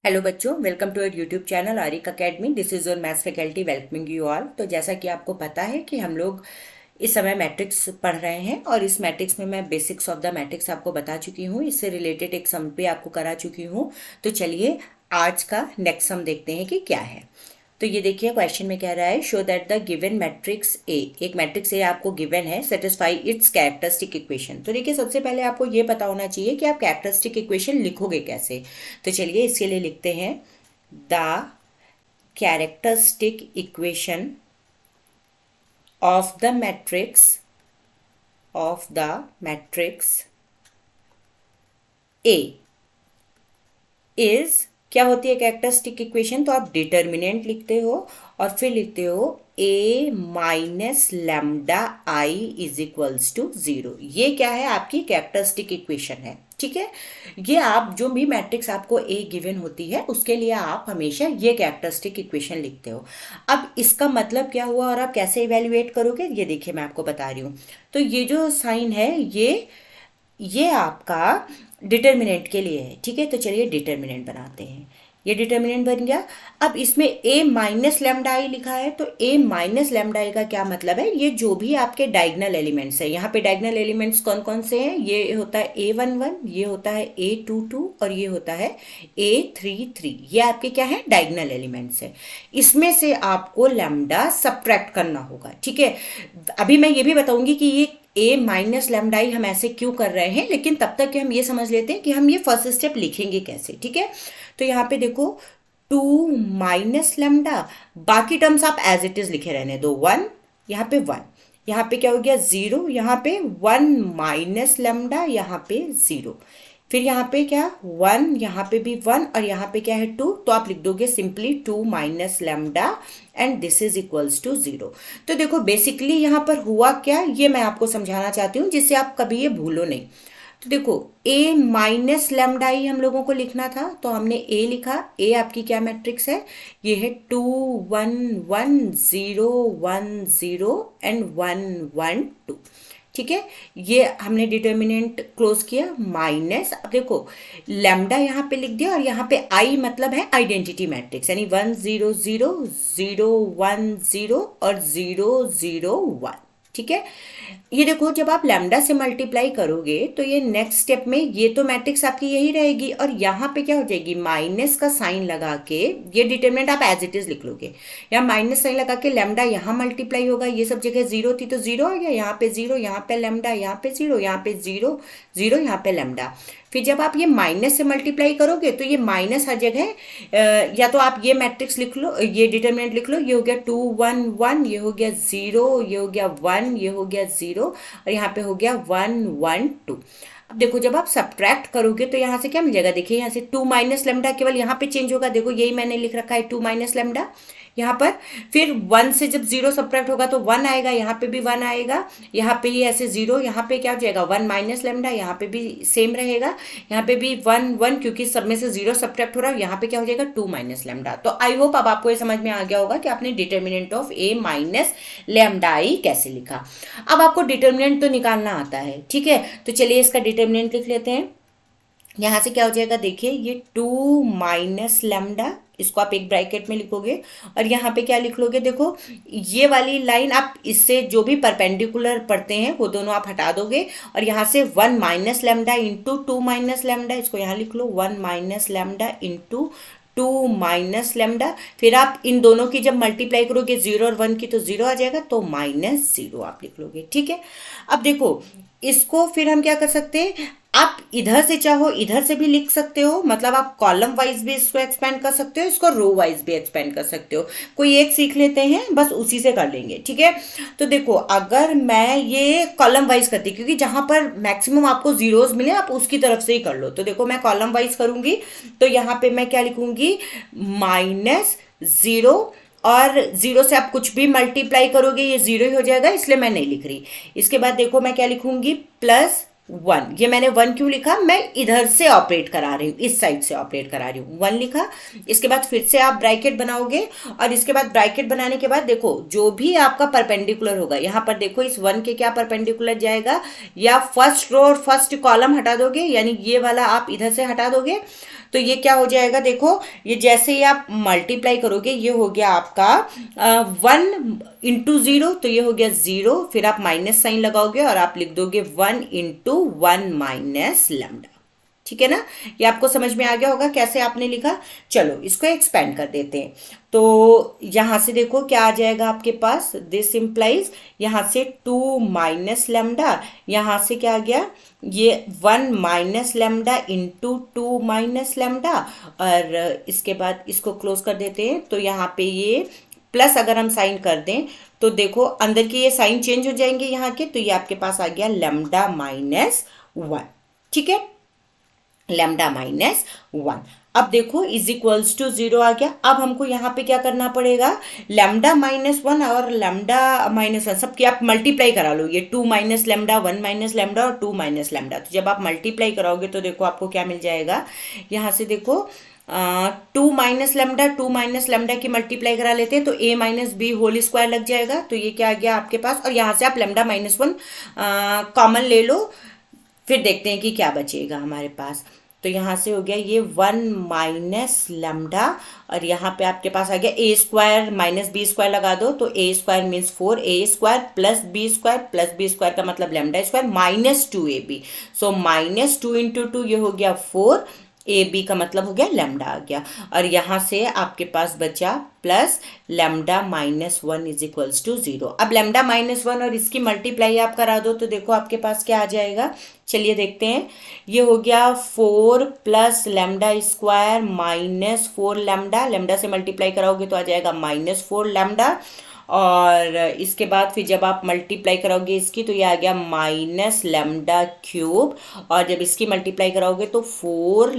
Hello बच्चों, welcome to our YouTube channel Aarik Academy. This is your maths faculty welcoming you all. तो जैसा कि आपको पता है कि हम लोग इस समय मैट्रिक्स पढ़ रहे हैं और इस मैट्रिक्स में मैं बेसिक्स ऑफ द मैट्रिक्स आपको बता चुकी हूँ। इससे रिलेटेड एक सम भी आपको करा चुकी हूँ। तो चलिए आज का नेक्स्ट सम देखते हैं कि क्या है। तो ये देखिए क्वेश्चन में कह रहा है show that the given matrix A, एक मैट्रिक्स ए आपको गिवन है, सेटिस्फाई इट्स कैरेक्टरिस्टिक इक्वेशन। तो देखिए सबसे पहले आपको ये पता होना चाहिए कि आप कैरेक्टरिस्टिक इक्वेशन लिखोगे कैसे। तो चलिए इसके लिए लिखते हैं the characteristic equation of the matrix A is, क्या होती है कैरेक्टरिस्टिक इक्वेशन? तो आप डिटर्मिनेंट लिखते हो और फिर लिखते हो a minus lambda I is equals to zero. ये क्या है? आपकी कैरेक्टरिस्टिक इक्वेशन है। ठीक है, ये आप जो भी मैट्रिक्स आपको ए गिवन होती है उसके लिए आप हमेशा ये कैरेक्टरिस्टिक इक्वेशन लिखते हो। अब इसका मतलब क्या हुआ और आप कैसे इवेल्युएट करोगे, ये देखिए मैं आपको बता रही हूँ। तो ये जो साइन है ये आपका डिटर्मिनेंट के लिए है। ठीक है, तो चलिए डिटर्मिनेंट बनाते हैं। ये डिटर्मिनेंट बन गया। अब इसमें ए माइनस लैम्डा आई लिखा है, तो ए माइनस लैम्डा आई का क्या मतलब है? ये जो भी आपके डायगनल एलिमेंट्स है, यहाँ पे डायगनल एलिमेंट्स कौन कौन से हैं? ये होता है A11, ये होता है A22 और ये होता है A33। ये आपके क्या है? डायगनल एलिमेंट्स है। इसमें से आपको लैम्डा सब्ट्रैक्ट करना होगा। ठीक है, अभी मैं ये भी बताऊंगी कि ये ए माइनस लैम्डाई हम ऐसे क्यों कर रहे हैं, लेकिन तब तक कि हम ये समझ लेते हैं कि हम ये फर्स्ट स्टेप लिखेंगे कैसे। ठीक है, तो यहाँ पे देखो 2 - लैम्डा, बाकी टर्म्स आप एज इट इज लिखे रहने दो। 1, यहाँ पे 1, यहाँ पे क्या हो गया 0, यहाँ पे 1 - लैम्डा, यहाँ पे 0, फिर यहाँ पे क्या 1, यहाँ पे भी 1 और यहाँ पे क्या है 2। तो आप लिख दोगे simply 2 - lambda and this is equals to 0। तो देखो बेसिकली यहाँ पर हुआ क्या, ये मैं आपको समझाना चाहती हूँ जिससे आप कभी ये भूलो नहीं। तो देखो ए माइनस लैम्डा ही हम लोगों को लिखना था, तो हमने ए लिखा। ए आपकी क्या मैट्रिक्स है? ये है 2 1 1 0 1 0 एंड 1 1 2। ठीक है, ये हमने डिटर्मिनेंट क्लोज किया माइनस। अब देखो लैम्डा यहाँ पे लिख दिया और यहाँ पे आई मतलब है आइडेंटिटी मैट्रिक्स, यानी 1 0 0 0 1 0 और 0 0 1। ठीक है, ये देखो जब आप लैम्डा से मल्टीप्लाई करोगे तो ये नेक्स्ट स्टेप में ये तो मैट्रिक्स आपकी यही रहेगी और यहाँ पे क्या हो जाएगी, माइनस का साइन लगा के ये डिटरमिनेंट आप एज इट इज लिख लोगे। यहाँ माइनस साइन लगा के लैम्डा यहाँ मल्टीप्लाई होगा, ये सब जगह जीरो थी तो जीरो आ गया, यहाँ पे जीरो, यहाँ पे लैम्डा, यहाँ पे जीरो, यहाँ पे जीरो जीरो, यहाँ पे लैम्डा। फिर जब आप ये माइनस से मल्टीप्लाई करोगे तो ये माइनस हर जगह या तो आप ये मैट्रिक्स लिख लो, ये डिटरमिनेंट लिख लो, ये हो गया 2 1 1, ये हो गया 0, ये हो गया 1, ये हो गया 0 और यहाँ पे हो गया 1 1 2। अब देखो जब आप सब्ट्रैक्ट करोगे तो यहाँ से क्या मिल जाएगा, देखिए यहाँ से 2 - लैम्डा केवल यहाँ पे चेंज होगा। देखो यही मैंने लिख रखा है 2 - लैम्डा यहाँ पर। फिर 1 से जब 0 सब्ट्रैक्ट होगा तो 1 आएगा, यहाँ पे भी 1 आएगा, यहाँ पे ही ऐसे 0, यहाँ पे क्या हो जाएगा 1 - लैम्डा, यहाँ पे भी सेम रहेगा, यहाँ पे भी 1 1 क्योंकि सब में से 0 सब्ट्रैक्ट हो रहा है, यहाँ पे क्या हो जाएगा 2 - लैम्डा। तो आई होप अब आपको ये समझ में आ गया होगा कि आपने determinant of a minus lambda I कैसे लिखा। अब आपको डिटर्मिनेंट तो निकालना आता है। ठीक है, तो चलिए इसका डिटर्मिनेंट लिख लेते हैं। यहाँ से क्या हो जाएगा, देखिए ये 2 - लैम्डा, इसको आप एक ब्रैकेट में लिखोगे और यहाँ पे क्या लिख लोगे, देखो ये वाली लाइन आप इससे जो भी परपेंडिकुलर पढ़ते हैं वो दोनों आप हटा दोगे और यहाँ से 1 - लैम्डा इंटू 2 - लैम्डा, इसको यहाँ लिख लो 1 - लैम्डा इंटू 2 - लैम्डा। फिर आप इन दोनों की जब मल्टीप्लाई करोगे 0 और 1 की तो 0 आ जाएगा, तो -0 आप लिख लोगे। ठीक है, अब देखो इसको फिर हम क्या कर सकते हैं, आप इधर से चाहो इधर से भी लिख सकते हो, मतलब आप कॉलम वाइज भी इसको एक्सपेंड कर सकते हो, इसको रो वाइज भी एक्सपेंड कर सकते हो। कोई एक सीख लेते हैं, बस उसी से कर लेंगे। ठीक है, तो देखो अगर मैं ये कॉलम वाइज करती, क्योंकि जहां पर मैक्सिमम आपको जीरोस मिले आप उसकी तरफ से ही कर लो। तो देखो मैं कॉलम वाइज करूंगी तो यहाँ पे मैं क्या लिखूंगी, -0 और 0 से आप कुछ भी मल्टीप्लाई करोगे ये 0 ही हो जाएगा, इसलिए मैं नहीं लिख रही। इसके बाद देखो मैं क्या लिखूंगी, प्लस 1, ये मैंने 1 क्यों लिखा, मैं इधर से ऑपरेट करा रही हूँ, इस साइड से ऑपरेट करा रही हूँ, 1 लिखा। इसके बाद फिर से आप ब्रैकेट बनाओगे और इसके बाद ब्रैकेट बनाने के बाद देखो जो भी आपका परपेंडिकुलर होगा, यहाँ पर देखो इस 1 के क्या परपेंडिकुलर जाएगा, या फर्स्ट रो और फर्स्ट कॉलम हटा दोगे, यानी ये वाला आप इधर से हटा दोगे, तो ये क्या हो जाएगा, देखो ये जैसे ही आप मल्टीप्लाई करोगे ये हो गया आपका 1 × 0, तो ये हो गया 0, फिर आप माइनस साइन लगाओगे और आप लिख दोगे 1 × 1 - लैम्डा। ठीक है ना, ये आपको समझ में आ गया होगा कैसे आपने लिखा। चलो इसको एक्सपेंड कर देते हैं, तो यहां से देखो क्या आ जाएगा आपके पास, दिस इम्प्लाइज यहां से 2 - लैम्डा, यहां से क्या आ गया, ये 1 - लैम्डा इंटू 2 - लैम्डा, और इसके बाद इसको क्लोज कर देते हैं, तो यहाँ पे ये प्लस अगर हम साइन कर दें तो देखो अंदर के ये साइन चेंज हो जाएंगे यहाँ के, तो ये आपके पास आ गया लैम्डा -1। ठीक है, लैम्डा -1। अब देखो इज इक्वल्स टू 0 आ गया। अब हमको यहाँ पे क्या करना पड़ेगा, लैम्डा -1 और लैम्डा -1 सबकी आप मल्टीप्लाई करा लो, ये 2 - लैम्डा, 1 - लैम्डा और 2 - लैम्डा, तो जब आप मल्टीप्लाई कराओगे तो देखो आपको क्या मिल जाएगा, यहाँ से देखो 2 - लैम्डा, 2 - लैम्डा की मल्टीप्लाई करा लेते हैं तो a-b² लग जाएगा, तो ये क्या आ गया आपके पास, और यहाँ से आप लैम्डा -1 कॉमन ले लो, फिर देखते हैं कि क्या बचेगा हमारे पास। तो यहाँ से हो गया ये 1 - लैम्डा, और यहाँ पे आपके पास आ गया a² - b² लगा दो, तो a² means 4a² plus b² का मतलब लैम्डा² -2ab, सो -2 × 2 ये हो गया 4, ए बी का मतलब हो गया लैम्डा आ गया, और यहाँ से आपके पास बचा plus lambda -1 is equals to 0। अब लैम्डा -1 और इसकी मल्टीप्लाई आप करा दो तो देखो आपके पास क्या आ जाएगा, चलिए देखते हैं। ये हो गया 4 + लैम्डा² -4 लैम्डा, लैम्डा से मल्टीप्लाई कराओगे तो आ जाएगा -4 लैम्डा, और इसके बाद फिर जब आप मल्टीप्लाई कराओगे इसकी तो ये आ गया -λ³, और जब इसकी मल्टीप्लाई कराओगे तो 4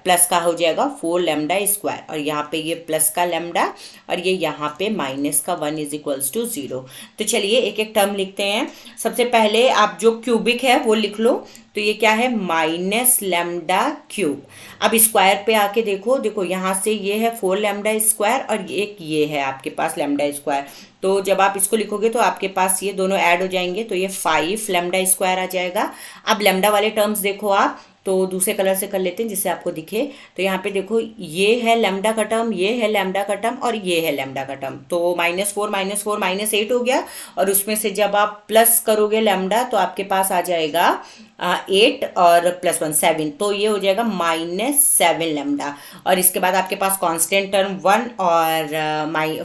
प्लस का हो जाएगा 4 λ², और यहाँ पे ये प्लस का लैम्डा और ये यहाँ पे माइनस का 1 इज इक्वल्स टू 0। तो चलिए एक एक टर्म लिखते हैं। सबसे पहले आप जो क्यूबिक है वो लिख लो, तो ये क्या है -λ³। अब स्क्वायर पे आके देखो, देखो यहाँ से ये है 4 λ² और एक ये है आपके पास λ², तो जब आप इसको लिखोगे तो आपके पास ये दोनों ऐड हो जाएंगे, तो ये 5 λ² आ जाएगा। अब लैम्डा वाले टर्म्स देखो आप, तो दूसरे कलर से कर लेते हैं जिससे आपको दिखे, तो यहाँ पे देखो ये है लैम्डा का टर्म, ये है लैम्डा का टर्म और ये है लैम्डा का टर्म, तो -4 -4 -8 हो गया, और उसमें से जब आप प्लस करोगे लैम्डा तो आपके पास आ जाएगा 8 और +1 7, तो ये हो जाएगा -7 लैम्डा, और इसके बाद आपके पास कांस्टेंट टर्म 1 और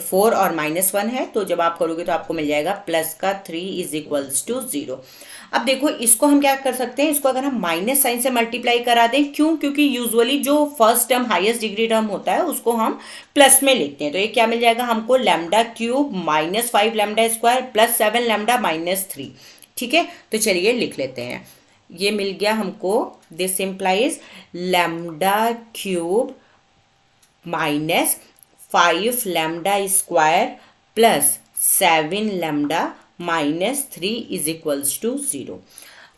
4 और -1 है, तो जब आप करोगे तो आपको मिल जाएगा प्लस का 3 इज इक्वल्स टू 0। अब देखो इसको हम क्या कर सकते हैं, इसको अगर हम माइनस साइन से मल्टीप्लाई करा दें, क्यों, क्योंकि यूजुअली जो first term highest degree term होता है उसको हम प्लस में लिखते हैं, तो ये क्या मिल जाएगा हमको λ³ -5 λ² प्लस 7 लैम्डा -3। ठीक है, तो चलिए लिख लेते हैं, ये मिल गया हमको, this implies λ³ -5 λ² plus 7 lambda -3 is equals to 0।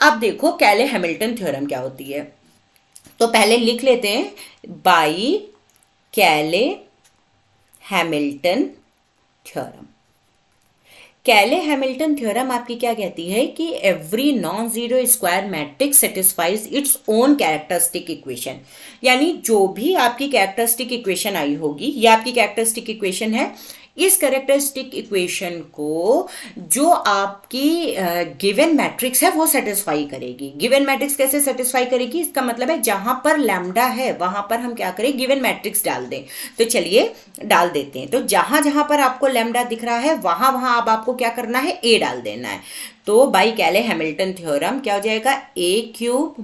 अब देखो कैले हैमिल्टन थ्योरम क्या होती है, तो पहले लिख लेते हैं बाई कैले हैमिल्टन थ्योरम। कैले हैमिल्टन थ्योरम आपकी क्या कहती है कि every non zero square matrix satisfies its own characteristic equation, यानी जो भी आपकी कैरेक्टरिस्टिक इक्वेशन आई होगी, ये आपकी कैरेक्टरिस्टिक इक्वेशन है, इस कैरेक्टरिस्टिक इक्वेशन को जो आपकी गिवन मैट्रिक्स है वो सेटिस्फाई करेगी। गिवन मैट्रिक्स कैसे सेटिस्फाई करेगी, इसका मतलब है जहां पर लैम्डा है वहां पर हम क्या करें, गिवन मैट्रिक्स डाल दें, तो चलिए डाल देते हैं। तो जहां जहां पर आपको लैम्डा दिख रहा है वहां वहां अब आपको क्या करना है, ए डाल देना है, तो बाई कैले हैमिल्टन थ्योरम क्या हो जाएगा, a³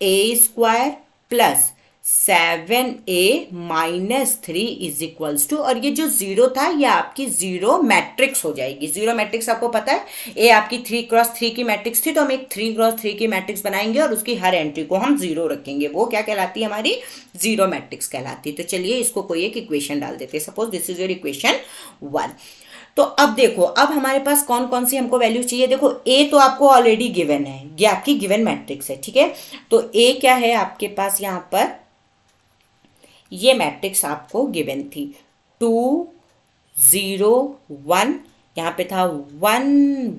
-5a² plus 7a -3 is equals to, और ये जो 0 था ये आपकी 0 मैट्रिक्स हो जाएगी। 0 मैट्रिक्स आपको पता है, ए आपकी 3x3 की मैट्रिक्स थी, तो हम एक 3x3 की मैट्रिक्स बनाएंगे और उसकी हर एंट्री को हम 0 रखेंगे, वो क्या कहलाती है, हमारी 0 मैट्रिक्स कहलाती है। तो चलिए इसको कोई एक इक्वेशन डाल देते हैं, suppose this is your equation 1। तो अब देखो, अब हमारे पास कौन कौन सी हमको वैल्यू चाहिए। देखो ए तो आपको ऑलरेडी गिवन है, ये आपकी गिवन मैट्रिक्स है, ठीक है। तो ए क्या है आपके पास, यहाँ पर ये मैट्रिक्स आपको गिवन थी 2 0 1, यहाँ पे था 1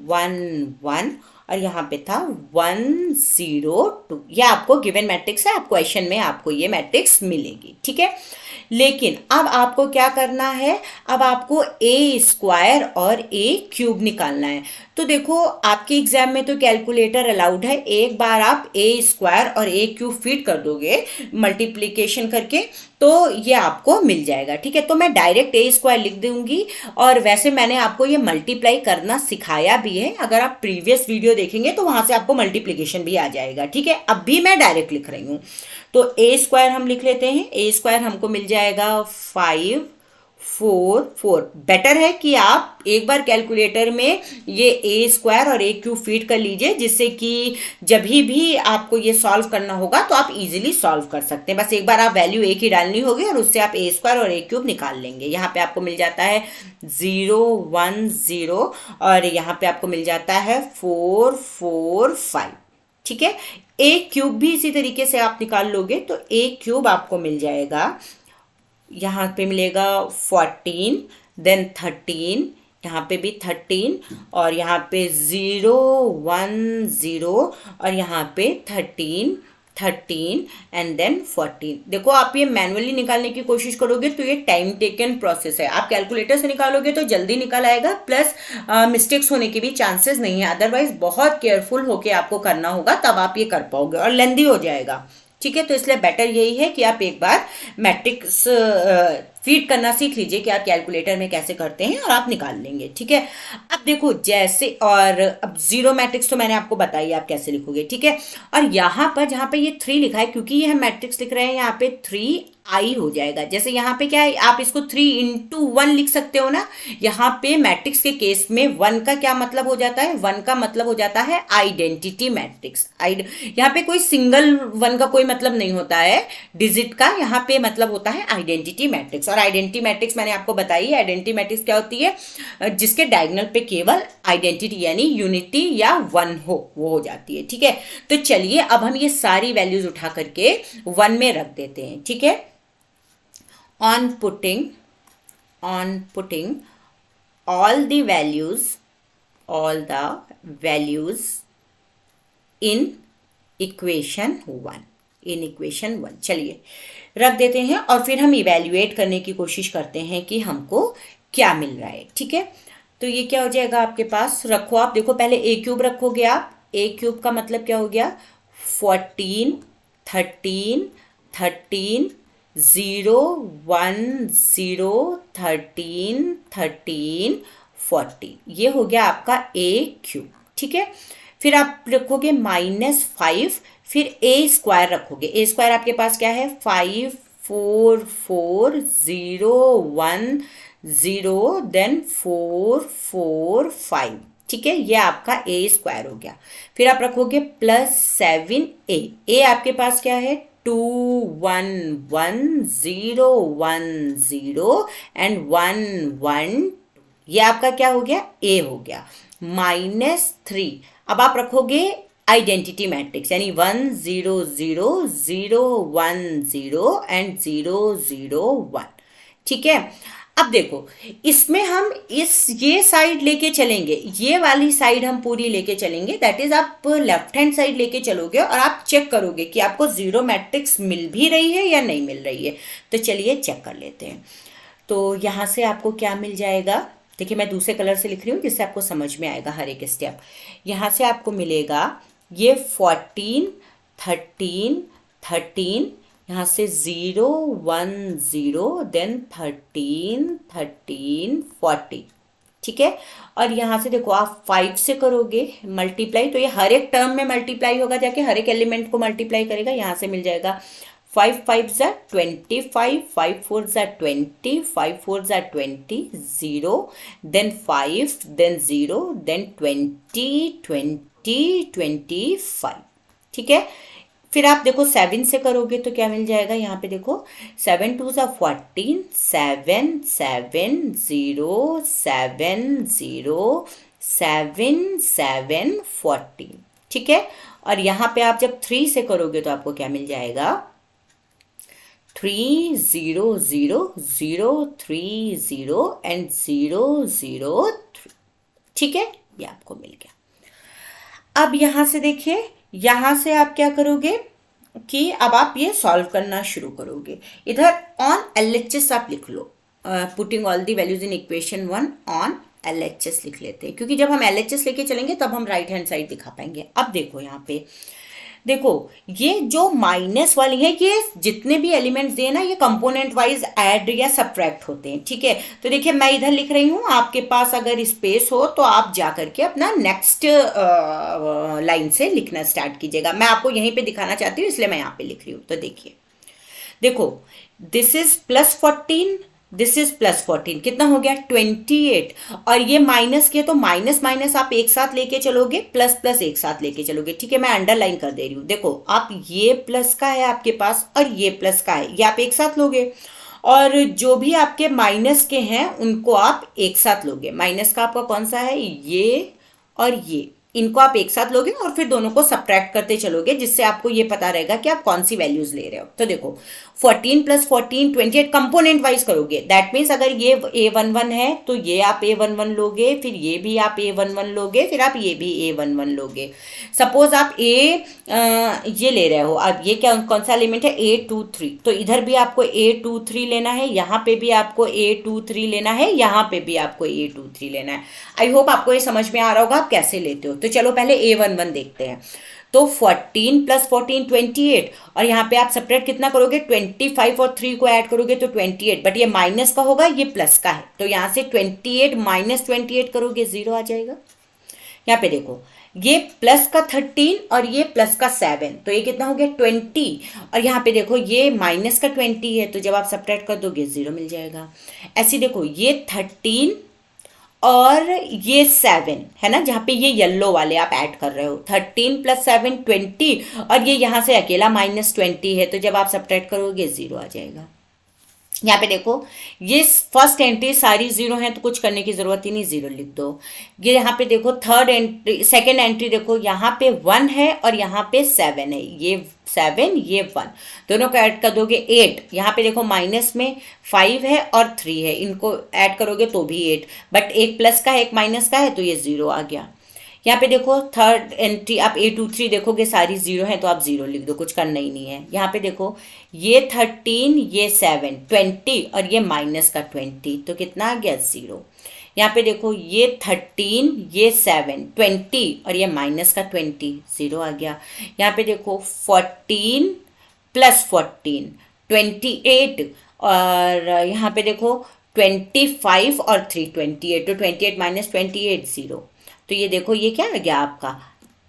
1 1 और यहाँ पे था 1 0 2। ये आपको गिवन मैट्रिक्स है, आप क्वेश्चन में आपको ये मैट्रिक्स मिलेगी, ठीक है। लेकिन अब आपको क्या करना है, अब आपको ए स्क्वायर और ए क्यूब निकालना है। तो देखो आपके एग्जाम में तो कैलकुलेटर अलाउड है, एक बार आप ए स्क्वायर और ए क्यूब फीड कर दोगे मल्टीप्लिकेशन करके तो ये आपको मिल जाएगा, ठीक है। तो मैं डायरेक्ट ए स्क्वायर लिख दूंगी, और वैसे मैंने आपको ये मल्टीप्लाई करना सिखाया भी है, अगर आप प्रीवियस वीडियो देखेंगे तो वहां से आपको मल्टीप्लिकेशन भी आ जाएगा, ठीक है। अब भी मैं डायरेक्ट लिख रही हूँ, तो ए स्क्वायर हम लिख लेते हैं। ए स्क्वायर हमको मिल जाएगा 5 4 4। बेटर है कि आप एक बार कैलकुलेटर में ये ए स्क्वायर और ए क्यूब फीड कर लीजिए, जिससे कि जब भी आपको ये सॉल्व करना होगा तो आप इजीली सॉल्व कर सकते हैं। बस एक बार आप वैल्यू एक ही डालनी होगी और उससे आप ए स्क्वायर और ए क्यूब निकाल लेंगे। यहाँ पे आपको मिल जाता है 0 1 0 और यहाँ पे आपको मिल जाता है 4 4 5, ठीक है। ए क्यूब भी इसी तरीके से आप निकाल लोगे तो ए क्यूब आपको मिल जाएगा, यहाँ पे मिलेगा 14 देन 13, यहाँ पे भी 13 और यहाँ पे 0 1 0 और यहाँ पे 13 13 एंड देन 14। देखो आप ये मैनुअली निकालने की कोशिश करोगे तो ये टाइम टेकन प्रोसेस है, आप कैलकुलेटर से निकालोगे तो जल्दी निकल आएगा, प्लस मिस्टेक्स होने के भी चांसेस नहीं है। अदरवाइज बहुत केयरफुल होके आपको करना होगा, तब आप ये कर पाओगे और लेंदी हो जाएगा, ठीक है। तो इसलिए बेटर यही है कि आप एक बार मैट्रिक्स फीड करना सीख लीजिए कि आप कैलकुलेटर में कैसे करते हैं और आप निकाल लेंगे, ठीक है। अब देखो जैसे, और अब जीरो मैट्रिक्स तो मैंने आपको बताई आप कैसे लिखोगे, ठीक है। और यहाँ पर जहाँ पे ये 3 लिखा है, क्योंकि ये हम मैट्रिक्स लिख रहे हैं, यहाँ पे 3 आई हो जाएगा। जैसे यहाँ पे क्या है, आप इसको 3 into 1 लिख सकते हो ना। यहाँ पे मैट्रिक्स के केस में 1 का क्या मतलब हो जाता है, 1 का मतलब हो जाता है आइडेंटिटी मैट्रिक्स। यहाँ पे कोई सिंगल 1 का कोई मतलब नहीं होता है डिजिट का, यहाँ पे मतलब होता है आइडेंटिटी मैट्रिक्स। और आइडेंटिटी मैट्रिक्स मैंने आपको बताई, आइडेंटिटी मैट्रिक्स क्या होती है, जिसके डायगोनल पे केवल आइडेंटिटी यानी यूनिटी या 1 हो, वो हो जाती है, ठीक है। तो चलिए अब हम ये सारी वैल्यूज उठा करके 1 में रख देते हैं, ठीक है। on putting all the values in equation 1 चलिए रख देते हैं और फिर हम इवेल्युएट करने की कोशिश करते हैं कि हमको क्या मिल रहा है, ठीक है। तो ये क्या हो जाएगा आपके पास, रखो आप, देखो पहले ए क्यूब रखोगे आप, ए क्यूब का मतलब क्या हो गया 14 13 13 0 1 0 13 13 14, ये हो गया आपका ए क्यूब, ठीक है। फिर आप रखोगे -5, फिर ए स्क्वायर रखोगे। ए स्क्वायर आपके पास क्या है 5 4 4 0 1 0 देन 4 4 5, ठीक है। ये आपका ए स्क्वायर हो गया। फिर आप रखोगे +7 ए आपके पास क्या है 2 1 1 0 1 0 एंड 1 1, ये आपका क्या हो गया ए हो गया। -3, अब आप रखोगे आइडेंटिटी मैट्रिक्स यानी 1 0 0 0 1 0 एंड 0 0 1, ठीक है। अब देखो इसमें हम ये साइड लेके चलेंगे, ये वाली साइड हम पूरी लेके चलेंगे, दैट इज आप लेफ्ट हैंड साइड लेके चलोगे और आप चेक करोगे कि आपको जीरो मैट्रिक्स मिल भी रही है या नहीं मिल रही है। तो चलिए चेक कर लेते हैं। तो यहाँ से आपको क्या मिल जाएगा, देखिए मैं दूसरे कलर से लिख रही हूँ जिससे आपको समझ में आएगा हर एक स्टेप। यहाँ से आपको मिलेगा ये 14 13 13, यहाँ से 0 1 0 देन 13 13 40, ठीक है। और यहाँ से देखो आप 5 से करोगे मल्टीप्लाई, तो ये हर एक टर्म में मल्टीप्लाई होगा, जाके हर एक एलिमेंट को मल्टीप्लाई करेगा। यहाँ से मिल जाएगा 5 5 ज़ा 25 5 4 ज़ा 20 5 4 ज़ा 20 0 देन 5 देन 0 देन 20 20 25, ठीक है। फिर आप देखो 7 से करोगे तो क्या मिल जाएगा, यहाँ पे देखो 7 2 सा 14, 7 7 0 7 0 7 7 14, ठीक है। और यहाँ पे आप जब 3 से करोगे तो आपको क्या मिल जाएगा, 3 0 0 0 3 0 एंड 0 0 3, ठीक है, ये आपको मिल गया। अब यहां से देखिए, यहां से आप क्या करोगे कि अब आप ये सॉल्व करना शुरू करोगे। इधर ऑन LHS आप लिख लो, putting all the values in equation 1 on LHS लिख लेते हैं, क्योंकि जब हम LHS लेके चलेंगे तब हम राइट हैंड साइड दिखा पाएंगे। अब देखो यहाँ पे, देखो ये जो माइनस वाली है, ये जितने भी एलिमेंट्स दिए ना, ये कंपोनेंट वाइज ऐड या सब्ट्रैक्ट होते हैं, ठीक है। तो देखिए मैं इधर लिख रही हूँ, आपके पास अगर स्पेस हो तो आप जा करके अपना नेक्स्ट लाइन से लिखना स्टार्ट कीजिएगा। मैं आपको यहीं पे दिखाना चाहती हूँ, इसलिए मैं यहाँ पे लिख रही हूँ। तो देखिए, देखो दिस इज +14, दिस इज +14, कितना हो गया 28। और ये माइनस के, तो माइनस माइनस आप एक साथ लेके चलोगे, प्लस प्लस एक साथ लेके चलोगे, ठीक है। मैं अंडरलाइन कर दे रही हूँ, देखो आप ये प्लस का है आपके पास और ये प्लस का है, ये आप एक साथ लोगे। और जो भी आपके माइनस के हैं उनको आप एक साथ लोगे। माइनस का आपका कौन सा है, ये और ये, इनको आप एक साथ लोगे और फिर दोनों को सब्ट्रैक्ट करते चलोगे, जिससे आपको ये पता रहेगा कि आप कौन सी वैल्यूज ले रहे हो। तो देखो 14 + 14 28 कंपोनेंट वाइज करोगे। दैट मीन्स अगर ये A11 है तो ये आप A11 लोगे, फिर ये भी आप A11 लोगे, फिर आप ये भी A11 लोगे। सपोज आप ये ले रहे हो, अब ये क्या कौन सा एलिमेंट है, A23, तो इधर भी आपको A23 लेना है, यहाँ पे भी आपको A23 लेना है, यहाँ पे भी आपको A23 लेना है। आई होप आपको ये समझ में आ रहा होगा आप कैसे लेते हो। तो चलो पहले A11 देखते हैं। तो 14 + 14 28, और यहाँ पे आप सेपरेट कितना करोगे, 25 और 3 को ऐड करोगे तो 28, बट ये माइनस का होगा, ये प्लस का है, तो यहाँ से 28 - 28 करोगे 0 आ जाएगा। यहाँ पे देखो ये प्लस का 13 और ये प्लस का 7, तो ये कितना हो गया 20। और यहाँ पे देखो ये माइनस का 20 है, तो जब आप सब्ट्रैक्ट कर दोगे 0 मिल जाएगा। ऐसे देखो ये 13 और ये 7 है ना, जहाँ पे ये येलो वाले आप ऐड कर रहे हो, 13 + 7 20, और ये यहाँ से अकेला -20 है, तो जब आप सब्ट्रैक्ट करोगे 0 आ जाएगा। यहाँ पे देखो ये फर्स्ट एंट्री सारी 0 है, तो कुछ करने की जरूरत ही नहीं, 0 लिख दो। ये यहाँ पे देखो थर्ड एंट्री, सेकेंड एंट्री देखो, यहाँ पे 1 है और यहाँ पे 7 है, ये 7 ये 1, दोनों को ऐड कर दोगे 8। यहाँ पे देखो माइनस में 5 है और 3 है, इनको ऐड करोगे तो भी 8, बट एक प्लस का है एक माइनस का है, तो ये 0 आ गया। यहाँ पे देखो थर्ड एंट्री आप A23 देखोगे सारी 0 है, तो आप 0 लिख दो, कुछ करना ही नहीं है। यहाँ पे देखो ये 13 ये 7 20 और ये माइनस का 20, तो कितना आ गया 0। यहाँ पे देखो ये 13 ये 7 20 और ये माइनस का 20, 0 आ गया। यहाँ पे देखो 14 + 14 28, और यहाँ पे देखो 25 और 3 28, तो 28 - 28 0। तो ये देखो ये क्या आ गया आपका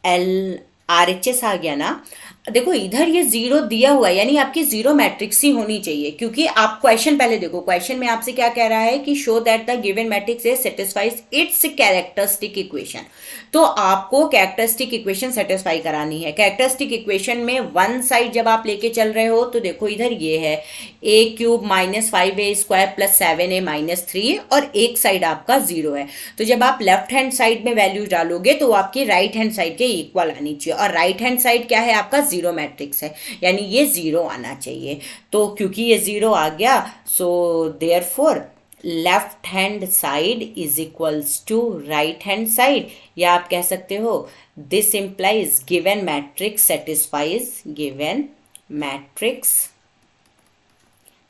LRHS आ गया ना। देखो इधर ये 0 दिया हुआ है, यानी आपकी 0 मैट्रिक्स ही होनी चाहिए, क्योंकि आप क्वेश्चन पहले देखो, क्वेश्चन में आपसे क्या कह रहा है कि show that the given matrix A satisfies its characteristic equation. तो आपको कैरेक्टरिस्टिक इक्वेशन सेटिस्फाई करानी है। कैरेक्टरिस्टिक इक्वेशन में वन साइड जब आप लेके चल रहे हो, तो देखो इधर ये है A³ - 5A² + 7A - 3, और एक साइड आपका 0 है। तो जब आप लेफ्ट हैंड साइड में वैल्यू डालोगे तो आपकी राइट हैंड साइड के इक्वल आनी चाहिए, और राइट हैंड साइड क्या है आपका 0 मैट्रिक्स है, यानी ये 0 आना चाहिए। तो क्योंकि ये 0 आ गया, so therefore left hand side is equals to right hand side, या आप कह सकते हो this implies given matrix satisfies, given matrix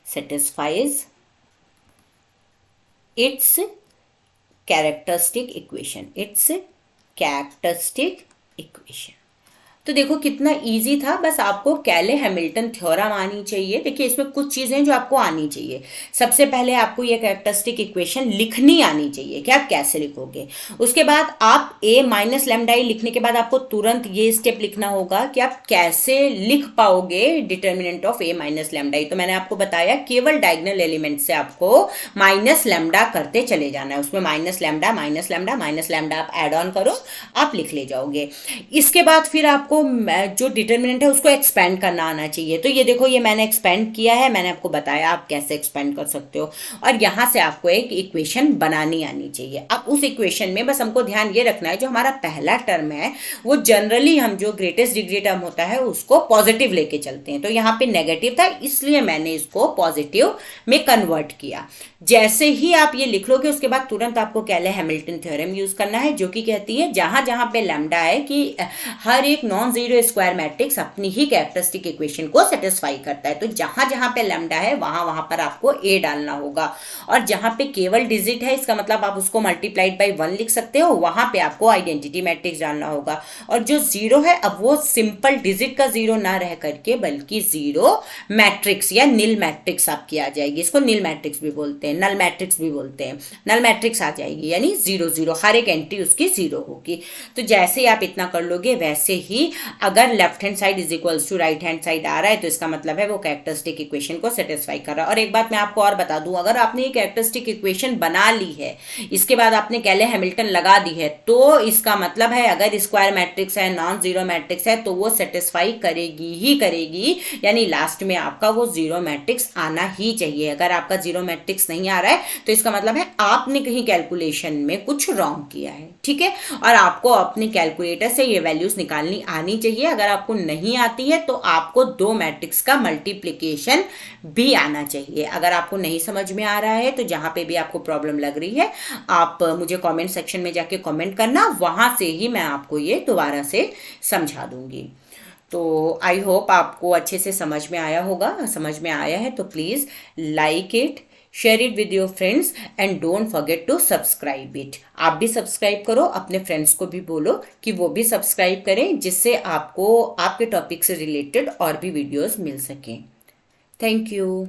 satisfies its characteristic equation, its characteristic equation. तो देखो कितना इजी था, बस आपको कैले हैमिल्टन थ्योरम आनी चाहिए। देखिए इसमें कुछ चीज़ें जो आपको आनी चाहिए। सबसे पहले आपको ये कैरेक्टरिस्टिक इक्वेशन लिखनी आनी चाहिए कि आप कैसे लिखोगे। उसके बाद आप A - λI लिखने के बाद आपको तुरंत ये स्टेप लिखना होगा कि आप कैसे लिख पाओगे डिटर्मिनेंट ऑफ A - λI। तो मैंने आपको बताया केवल डायगोनल एलिमेंट से आपको -λ करते चले जाना है, उसमें -λ आप ऐड ऑन करो, आप लिख ले जाओगे। इसके बाद फिर आपको आपको जो डिटर्मिनेंट है उसको एक्सपेंड करना आना चाहिए। तो ये देखो, ये मैंने एक्सपेंड किया है, मैंने आपको बताया आप कैसे एक्सपेंड कर सकते हो। और यहाँ से आपको एक इक्वेशन बनानी आनी चाहिए। अब उस इक्वेशन में बस हमको ध्यान ये रखना है, जो हमारा पहला टर्म है वो जनरली हम जो ग्रेटेस्ट डिग्री टर्म होता है उसको पॉजिटिव लेके चलते हैं। तो यहाँ पे नेगेटिव था, इसलिए मैंने इसको पॉजिटिव में कन्वर्ट किया। जैसे ही आप ये लिख लोगे उसके बाद तुरंत आपको कैले हैमिल्टन थ्योरम यूज करना है, जो कि कहती है जहां जहां पे लैम्डा है कि हर एक नॉन जीरो स्क्वायर मैट्रिक्स अपनी ही कैरेक्टरिस्टिक इक्वेशन को सेटिस्फाई करता है। तो जहां जहां पे लैम्डा है वहां वहां पर आपको ए डालना होगा। और जहां पे केवल डिजिट है, इसका मतलब आप उसको मल्टीप्लाइड बाई 1 लिख सकते हो, वहां पे आपको आइडेंटिटी मैट्रिक्स डालना होगा। और जो जीरो है, अब वो सिंपल डिजिट का जीरो ना रह करके बल्कि जीरो मैट्रिक्स या नील मैट्रिक्स आपकी आ जाएगी। इसको नील मैट्रिक्स भी बोलते हैं, नल मैट्रिक्स भी बोलते हैं। नल मैट्रिक्स आ जाएगी, यानी 0 0, हर एक एंट्री उसकी 0 होगी। तो जैसे ही आप इतना कर लोगे वैसे ही अगर left hand side is equals to right hand side आ रहा है तो इसका मतलब है वो कैरेक्टरिस्टिक इक्वेशन को सेटिस्फाई कर रहा है। और एक बात मैं आपको और बता दूं, अगर आपने ये कैरेक्टरिस्टिक इक्वेशन बना ली है, इसके बाद आपने कैले हैमिल्टन लगा दी है, तो इसका मतलब है अगर स्क्वायर मैट्रिक्स है, नॉन जीरो मैट्रिक्स है, तो वो सेटिस्फाई करेगी ही करेगी, यानी लास्ट में आपका वो जीरो मैट्रिक्स आना ही चाहिए। अगर आपका जीरो मैट्रिक्स नहीं आ रहा है तो इसका मतलब है आपने कहीं कैलकुलेशन में कुछ रॉन्ग किया है, ठीक है। और आपको अपने कैलकुलेटर से ये वैल्यूज निकालनी आनी चाहिए। अगर आपको नहीं आती है तो आपको दो मैट्रिक्स का मल्टीप्लिकेशन भी आना चाहिए। अगर आपको नहीं समझ में आ रहा है तो जहां पे भी आपको प्रॉब्लम लग रही है आप मुझे कमेंट सेक्शन में जाके कमेंट करना, वहां से ही मैं आपको ये दोबारा से समझा दूंगी। तो आई होप आपको अच्छे से समझ में आया होगा। समझ में आया है तो please like it, share it with your friends and don't forget to subscribe it. आप भी सब्सक्राइब करो, अपने फ्रेंड्स को भी बोलो कि वो भी सब्सक्राइब करें, जिससे आपको आपके टॉपिक से रिलेटेड और भी वीडियोस मिल सकें। Thank you.